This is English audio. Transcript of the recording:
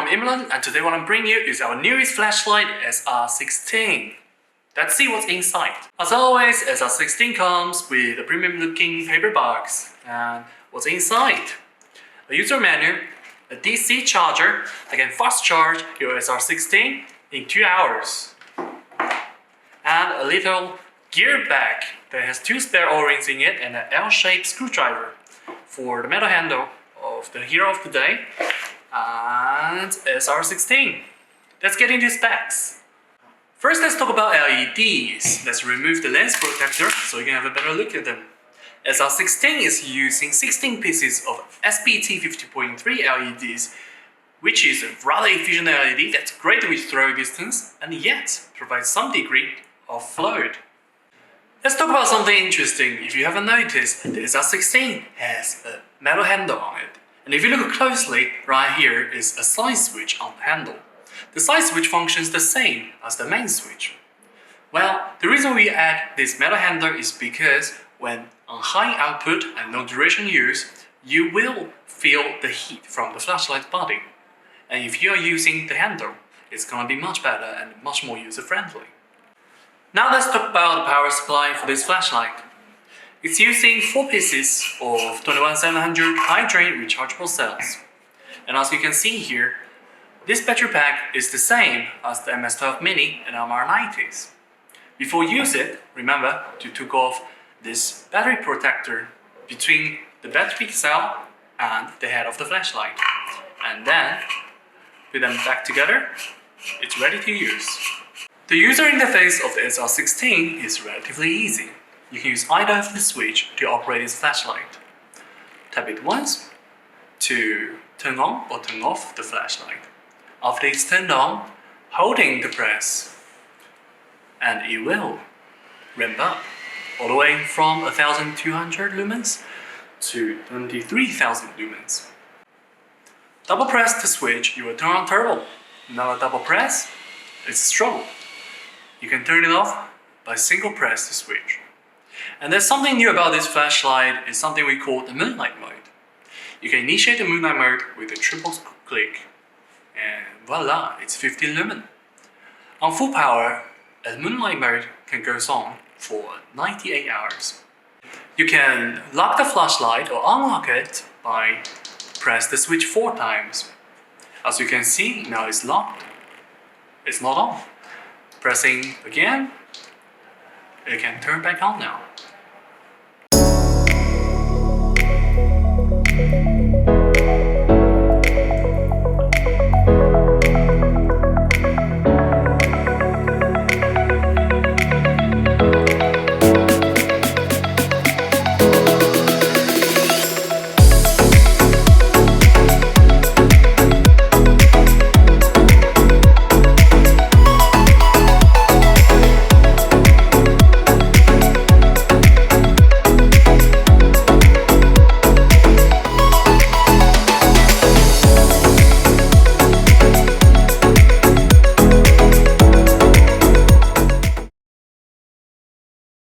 Imalent, and today what I'm bringing you is our newest flashlight SR16. Let's see what's inside. As always, SR16 comes with a premium looking paper box. And what's inside? A user manual, a DC charger that can fast charge your SR16 in 2 hours, and a little gear bag that has 2 spare O-rings in it and an L-shaped screwdriver for the metal handle of the hero of the day, and SR16. Let's get into specs. First, let's talk about LEDs. Let's remove the lens protector so you can have a better look at them. SR16 is using 16 pieces of SPT 50.3 LEDs, which is a rather efficient LED that's great with throw distance and yet provides some degree of float. Let's talk about something interesting. If you haven't noticed, the SR16 has a metal handle on it. And if you look closely, right here is a side switch on the handle. The side switch functions the same as the main switch. Well, the reason we add this metal handle is because when on high output and long duration use, you will feel the heat from the flashlight body. And if you are using the handle, it's gonna be much better and much more user-friendly. Now let's talk about the power supply for this flashlight. It's using 4 pieces of 21700 high-drain rechargeable cells. And as you can see here, this battery pack is the same as the MS12 Mini and MR90s. Before you use it, remember to take off this battery protector between the battery cell and the head of the flashlight. And then put them back together. It's ready to use. The user interface of the SR16 is relatively easy. You can use either of the switch to operate this flashlight. Tap it once to turn on or turn off the flashlight. After it's turned on, holding the press, and it will ramp up all the way from 1200 lumens to 23,000 lumens. Double press the switch, you will turn on turbo. Another double press, it's strobe. You can turn it off by single press the switch. And there's something new about this flashlight, is something we call the moonlight mode. You can initiate the moonlight mode with a triple click, and voila, it's 15 lumen. On full power, a moonlight mode can go on for 98 hours. You can lock the flashlight or unlock it by press the switch 4 times. As you can see, now it's locked. It's not on. Pressing again, it can turn back on now.